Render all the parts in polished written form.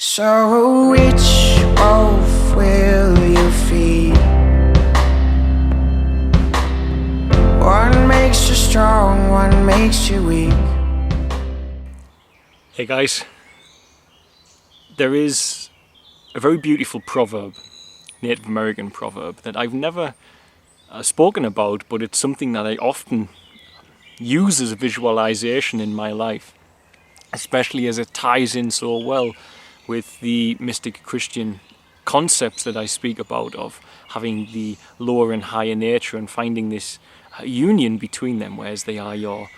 So which wolf will you feed? One makes you strong, one makes you weak. Hey guys, there is a very beautiful proverb, Native American proverb, that I've never spoken about, but it's something that I often use as a visualization in my life, especially as it ties in so well with the mystic Christian concepts that I speak about, of having the lower and higher nature and finding this union between them, whereas they are your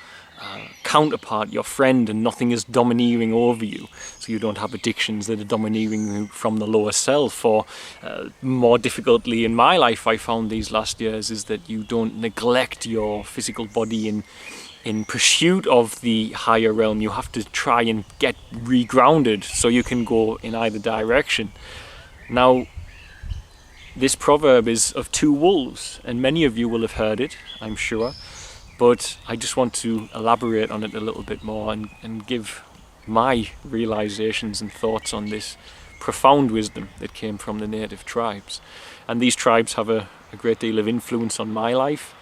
counterpart, your friend, and nothing is domineering over you. So you don't have addictions that are domineering you from the lower self. Or more difficultly in my life, I found these last years, is that you don't neglect your physical body in pursuit of the higher realm. You have to try and get regrounded so you can go in either direction. Now, this proverb is of two wolves, and many of you will have heard it, I'm sure, but I just want to elaborate on it a little bit more and give my realizations and thoughts on this profound wisdom that came from the native tribes. And these tribes have a great deal of influence on my life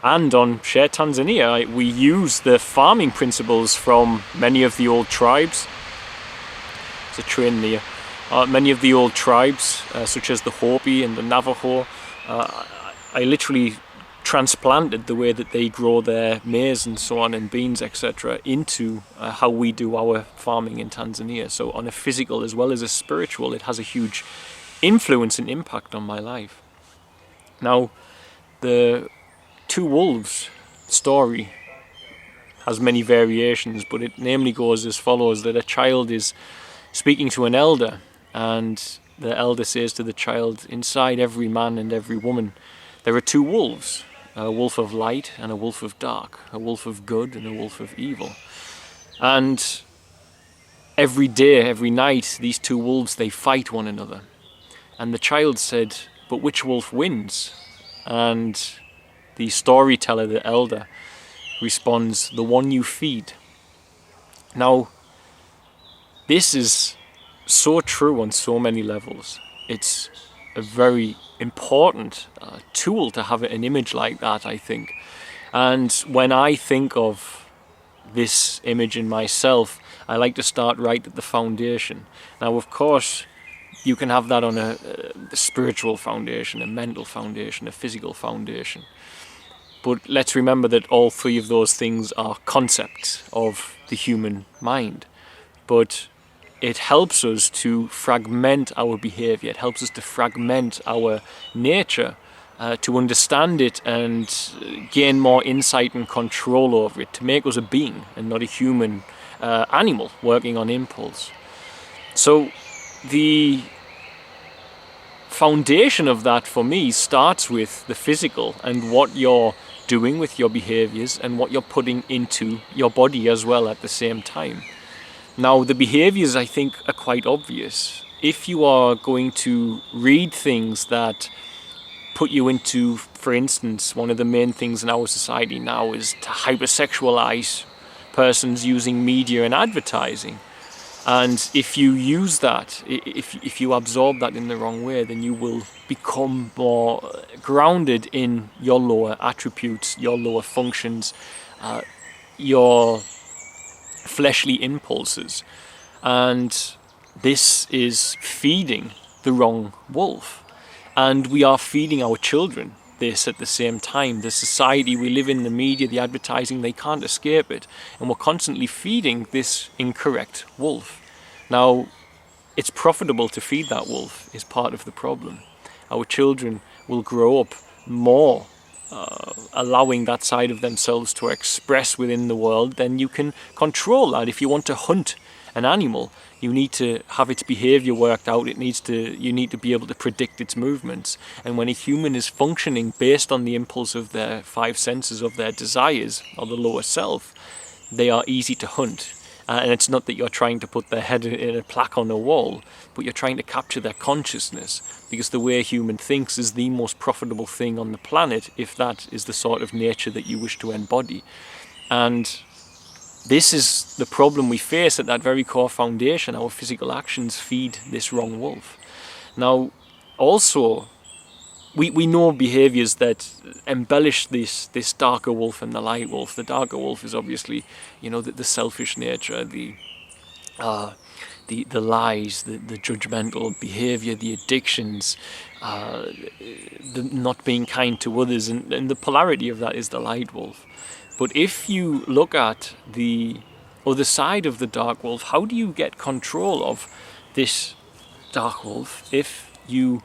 and on Share Tanzania. We use the farming principles from many of the old tribes. There's a train there. Many of the old tribes, such as the Hopi and the Navajo, I literally transplanted the way that they grow their maize and so on, and beans, etc., into how we do our farming in Tanzania. So on a physical as well as a spiritual, it has a huge influence and impact on my life. Now, the two wolves story has many variations, but it namely goes as follows: that a child is speaking to an elder, and the elder says to the child, "Inside every man and every woman there are two wolves, a wolf of light and a wolf of dark, a wolf of good and a wolf of evil. And every day, every night, these two wolves, they fight one another." And the child said, "But which wolf wins?" And the storyteller, the elder, responds, "The one you feed." Now, this is so true on so many levels. It's a very important tool to have an image like that, I think. And when I think of this image in myself, I like to start right at the foundation. Now, of course, you can have that on a spiritual foundation, a mental foundation, a physical foundation. But let's remember that all three of those things are concepts of the human mind. But it helps us to fragment our behavior. It helps us to fragment our nature, to understand it and gain more insight and control over it, to make us a being and not a human animal working on impulse. So the foundation of that for me starts with the physical and what you're doing with your behaviors and what you're putting into your body as well at the same time. Now, the behaviors, I think, are quite obvious. If you are going to read things that put you into, for instance, one of the main things in our society now is to hypersexualize persons using media and advertising. And if you use that, if you absorb that in the wrong way, then you will become more grounded in your lower attributes, your lower functions, your fleshly impulses. And this is feeding the wrong wolf. And we are feeding our children this at the same time. The society we live in, the media, the advertising, they can't escape it. And we're constantly feeding this incorrect wolf. Now, it's profitable to feed that wolf, is part of the problem. Our children will grow up more allowing that side of themselves to express within the world. Then you can control that. If you want to hunt an animal, you need to have its behavior worked out. You need to be able to predict its movements. And when a human is functioning based on the impulse of their five senses, of their desires, or the lower self, they are easy to hunt. And it's not that you're trying to put their head in a plaque on a wall, but you're trying to capture their consciousness, because the way a human thinks is the most profitable thing on the planet, if that is the sort of nature that you wish to embody. And this is the problem we face at that very core foundation. Our physical actions feed this wrong wolf. Now, also, we know behaviours that embellish this darker wolf and the light wolf. The darker wolf is obviously, the selfish nature, the lies, the judgmental behaviour, the addictions, the not being kind to others, and the polarity of that is the light wolf. But if you look at the other side of the dark wolf, how do you get control of this dark wolf if you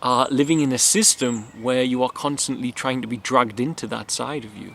are living in a system where you are constantly trying to be dragged into that side of you?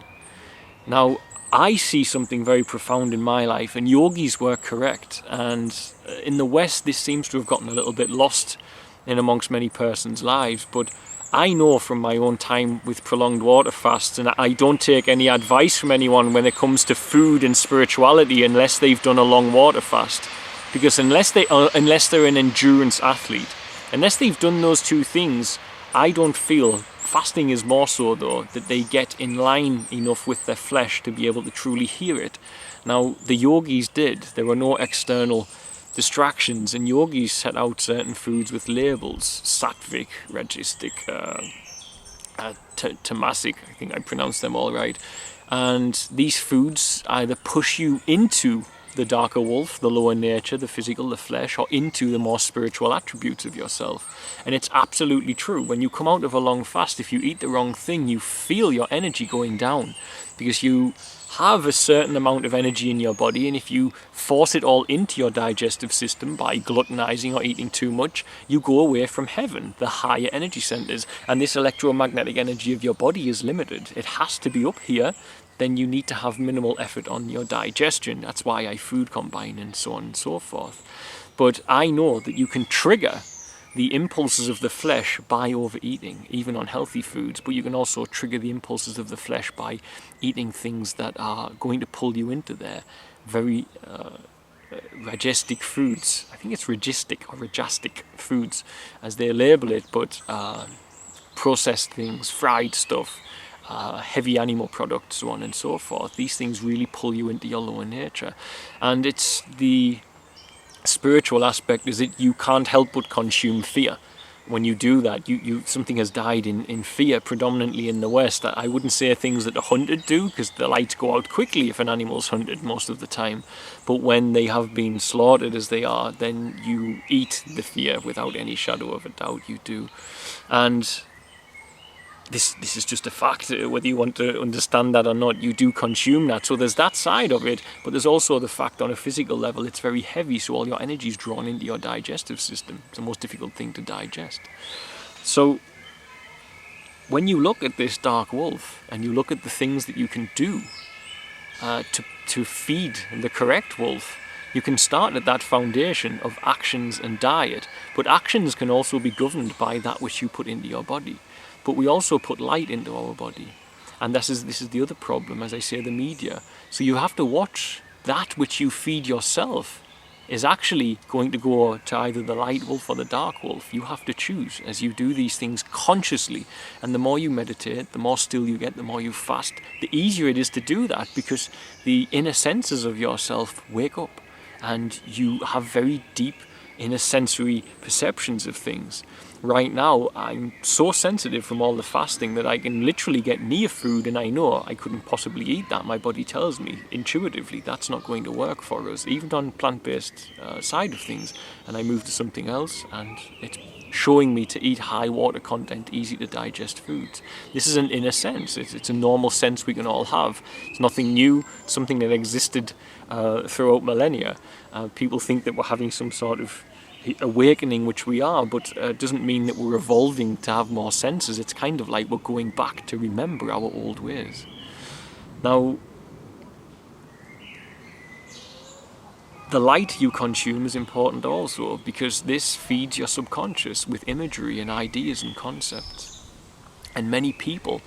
Now, I see something very profound in my life, and yogis were correct. And in the West, this seems to have gotten a little bit lost in amongst many persons' lives. But I know from my own time with prolonged water fasts, and I don't take any advice from anyone when it comes to food and spirituality unless they've done a long water fast. Because unless they're an endurance athlete, unless they've done those two things, I don't feel, fasting is more so though, that they get in line enough with their flesh to be able to truly hear it. Now, the yogis did. There were no external distractions, and yogis set out certain foods with labels: sattvic, rajasic, tamasic, I think I pronounced them all right. And these foods either push you into the darker wolf, the lower nature, the physical, the flesh, or into the more spiritual attributes of yourself. And it's absolutely true. When you come out of a long fast, if you eat the wrong thing, you feel your energy going down, because you have a certain amount of energy in your body, and if you force it all into your digestive system by gluttonizing or eating too much, you go away from heaven, the higher energy centers, and this electromagnetic energy of your body is limited. It has to be up here. Then you need to have minimal effort on your digestion. That's why I food combine and so on and so forth. But I know that you can trigger the impulses of the flesh by overeating, even on healthy foods, but you can also trigger the impulses of the flesh by eating things that are going to pull you into their very rajastic foods. I think it's rajastic foods as they label it, but processed things, fried stuff, heavy animal products, so on and so forth. These things really pull you into your lower nature. And it's the spiritual aspect is that you can't help but consume fear. When you do that, something has died in fear, predominantly in the West. I wouldn't say things that the hunted do, because the lights go out quickly if an animal's hunted most of the time. But when they have been slaughtered as they are, then you eat the fear without any shadow of a doubt, you do. And this is just a fact, whether you want to understand that or not, you do consume that. So there's that side of it, but there's also the fact on a physical level it's very heavy, so all your energy is drawn into your digestive system. It's the most difficult thing to digest. So when you look at this dark wolf and you look at the things that you can do to feed the correct wolf, you can start at that foundation of actions and diet. But actions can also be governed by that which you put into your body. But we also put light into our body. And this is the other problem, as I say, the media. So you have to watch that which you feed yourself is actually going to go to either the light wolf or the dark wolf. You have to choose as you do these things consciously. And the more you meditate, the more still you get, the more you fast, the easier it is to do that, because the inner senses of yourself wake up and you have very deep inner sensory perceptions of things. Right now, I'm so sensitive from all the fasting that I can literally get near food and I know I couldn't possibly eat that. My body tells me intuitively that's not going to work for us, even on plant-based side of things. And I move to something else and it's showing me to eat high water content, easy to digest foods. This is an inner sense. It's a normal sense we can all have. It's nothing new, something that existed throughout millennia. People think that we're having some sort of awakening, which we are, but doesn't mean that we're evolving to have more senses. It's kind of like we're going back to remember our old ways. Now, the light you consume is important also, because this feeds your subconscious with imagery and ideas and concepts. And many people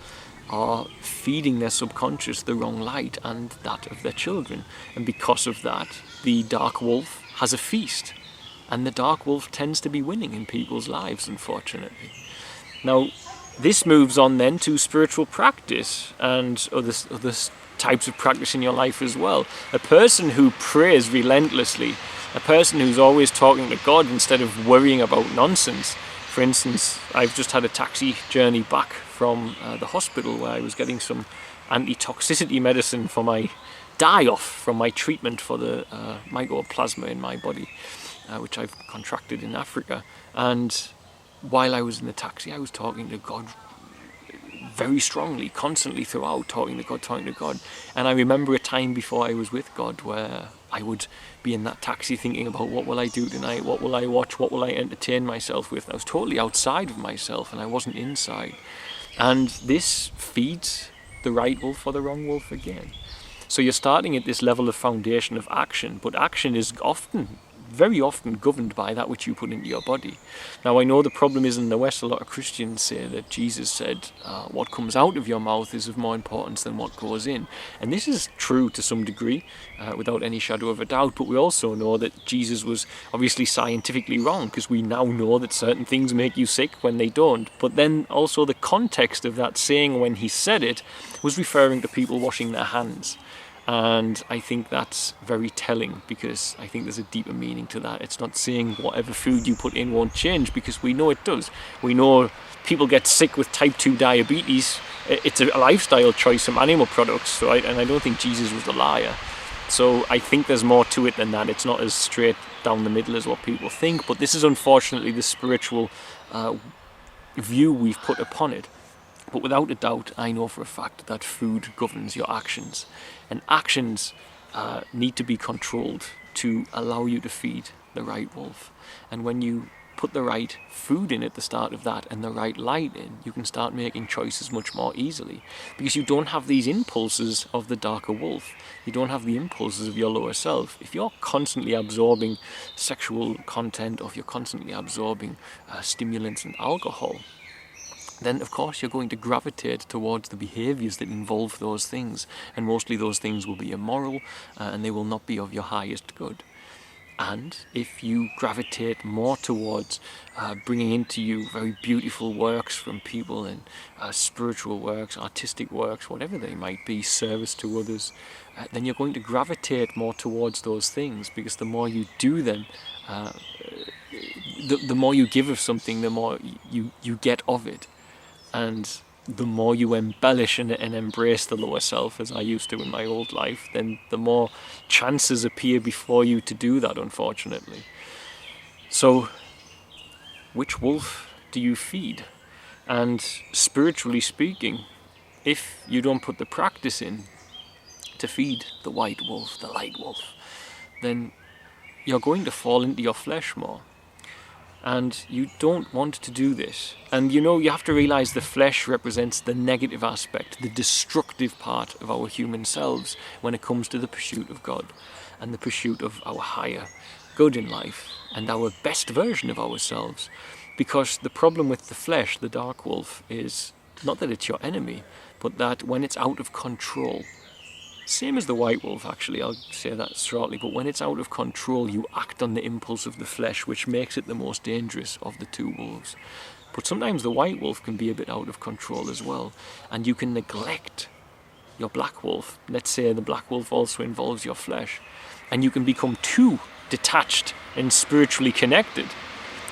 are feeding their subconscious the wrong light and that of their children. And because of that, the dark wolf has a feast. And the dark wolf tends to be winning in people's lives, unfortunately. Now, this moves on then to spiritual practice and other types of practice in your life as well. A person who prays relentlessly, a person who's always talking to God instead of worrying about nonsense. For instance, I've just had a taxi journey back from the hospital where I was getting some anti-toxicity medicine for my die-off from my treatment for the mycoplasma in my body, which I've contracted in Africa. And while I was in the taxi, I was talking to God very strongly, constantly throughout, talking to God. And I remember a time before I was with God where I would be in that taxi thinking about what will I do tonight, what will I watch, what will I entertain myself with. And I was totally outside of myself and I wasn't inside. And this feeds the right wolf or the wrong wolf again. So you're starting at this level of foundation of action, but action is very often governed by that which you put into your body. Now I know the problem is in the West, a lot of Christians say that Jesus said what comes out of your mouth is of more importance than what goes in. And this is true to some degree, without any shadow of a doubt, but we also know that Jesus was obviously scientifically wrong, because we now know that certain things make you sick when they don't. But then also the context of that saying when he said it was referring to people washing their hands. And I think that's very telling, because I think there's a deeper meaning to that. It's not saying whatever food you put in won't change, because we know it does. We know people get sick with type 2 diabetes. It's a lifestyle choice from animal products, right? And I don't think Jesus was a liar. So I think there's more to it than that. It's not as straight down the middle as what people think, but this is unfortunately the spiritual view we've put upon it. But without a doubt, I know for a fact that food governs your actions. And actions need to be controlled to allow you to feed the right wolf. And when you put the right food in at the start of that and the right light in, you can start making choices much more easily. Because you don't have these impulses of the darker wolf. You don't have the impulses of your lower self. If you're constantly absorbing sexual content, or if you're constantly absorbing stimulants and alcohol, then of course you're going to gravitate towards the behaviours that involve those things, and mostly those things will be immoral and they will not be of your highest good. And if you gravitate more towards bringing into you very beautiful works from people, and spiritual works, artistic works, whatever they might be, service to others, then you're going to gravitate more towards those things, because the more you do them, the more you give of something, the more you get of it. And the more you embellish and embrace the lower self, as I used to in my old life, then the more chances appear before you to do that, unfortunately. So, which wolf do you feed? And spiritually speaking, if you don't put the practice in to feed the white wolf, the light wolf, then you're going to fall into your flesh more. And you don't want to do this. And you have to realize the flesh represents the negative aspect, the destructive part of our human selves when it comes to the pursuit of God and the pursuit of our higher good in life and our best version of ourselves. Because the problem with the flesh, the dark wolf, is not that it's your enemy, but that when it's out of control, same as the white wolf, actually, I'll say that shortly, but when it's out of control, you act on the impulse of the flesh, which makes it the most dangerous of the two wolves. But sometimes the white wolf can be a bit out of control as well, and you can neglect your black wolf. Let's say the black wolf also involves your flesh, and you can become too detached and spiritually connected,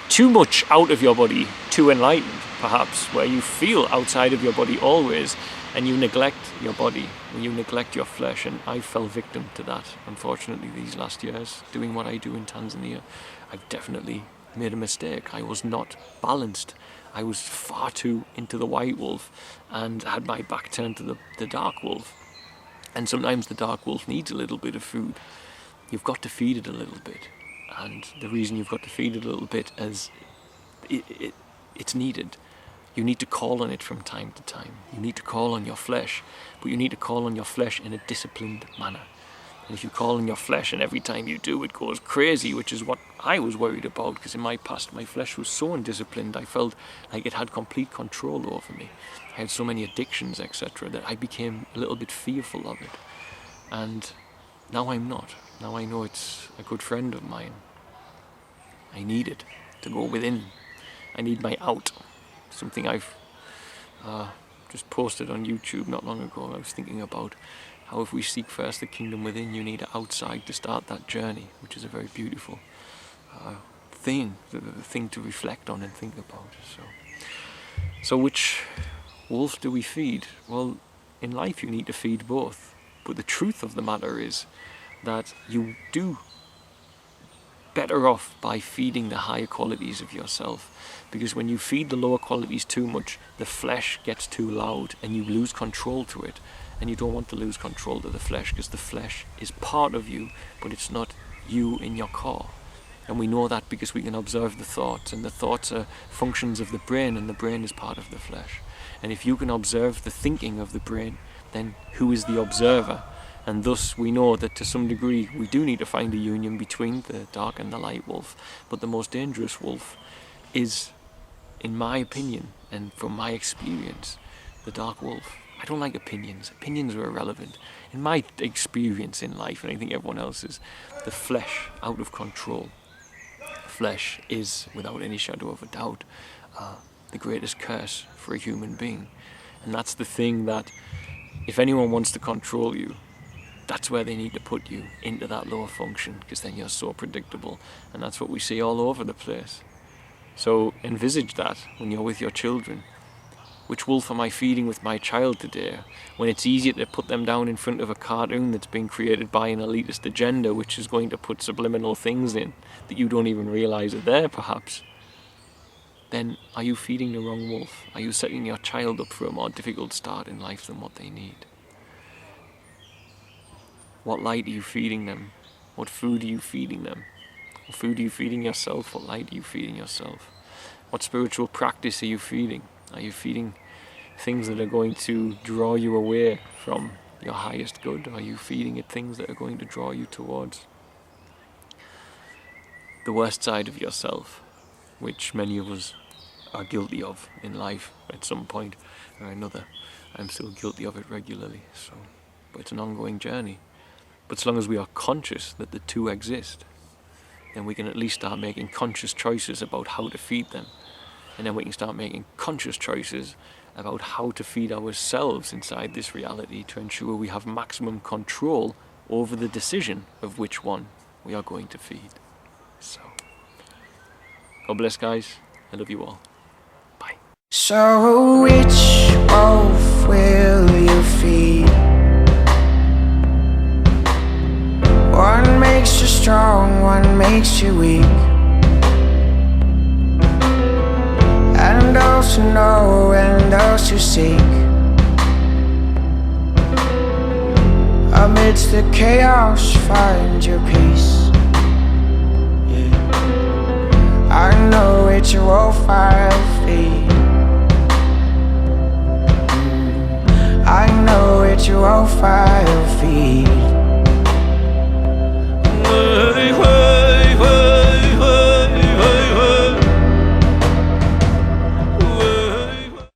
too much out of your body, too enlightened, perhaps, where you feel outside of your body always, and you neglect your body, and you neglect your flesh. And I fell victim to that, unfortunately, these last years. Doing what I do in Tanzania, I've definitely made a mistake. I was not balanced. I was far too into the white wolf and had my back turned to the dark wolf. And sometimes the dark wolf needs a little bit of food. You've got to feed it a little bit. And the reason you've got to feed it a little bit is it's needed. You need to call on it from time to time. You need to call on your flesh, but you need to call on your flesh in a disciplined manner. And if you call on your flesh and every time you do it goes crazy, which is what I was worried about, because in my past my flesh was so undisciplined, I felt like it had complete control over me. I had so many addictions, etc., that I became a little bit fearful of it. And now I'm not. Now I know it's a good friend of mine. I need it to go within. I need my out. Something I've just posted on YouTube not long ago. I was thinking about how if we seek first the kingdom within, you need it outside to start that journey, which is a very beautiful thing, the thing to reflect on and think about. So which wolf do we feed? Well, in life you need to feed both. But the truth of the matter is that you do better off by feeding the higher qualities of yourself. Because when you feed the lower qualities too much, the flesh gets too loud and you lose control to it. And you don't want to lose control to the flesh, because the flesh is part of you, but it's not you in your core. And we know that because we can observe the thoughts, and the thoughts are functions of the brain, and the brain is part of the flesh. And if you can observe the thinking of the brain, then who is the observer? And thus we know that to some degree we do need to find a union between the dark and the light wolf. But the most dangerous wolf is, in my opinion, and from my experience, the dark wolf. I don't like opinions. Opinions are irrelevant. In my experience in life, and I think everyone else's, the flesh out of control. Flesh is, without any shadow of a doubt, the greatest curse for a human being. And that's the thing that, if anyone wants to control you, that's where they need to put you, into that lower function, because then you're so predictable. And that's what we see all over the place. So envisage that when you're with your children. Which wolf am I feeding with my child today, when it's easier to put them down in front of a cartoon that's been created by an elitist agenda, which is going to put subliminal things in that you don't even realize are there, perhaps? Then are you feeding the wrong wolf? Are you setting your child up for a more difficult start in life than what they need? What light are you feeding them? What food are you feeding them? What food are you feeding yourself? What light are you feeding yourself? What spiritual practice are you feeding? Are you feeding things that are going to draw you away from your highest good? Are you feeding it things that are going to draw you towards the worst side of yourself, which many of us are guilty of in life at some point or another? I'm still guilty of it regularly, but it's an ongoing journey. But as long as we are conscious that the two exist, then we can at least start making conscious choices about how to feed them. And then we can start making conscious choices about how to feed ourselves inside this reality to ensure we have maximum control over the decision of which one we are going to feed. So, God bless, guys. I love you all. Bye. So which wolf will you feed? One makes you strong, one makes you weak. And those who know and those who seek, amidst the chaos find your peace. Yeah. I know it's a wolf I feed.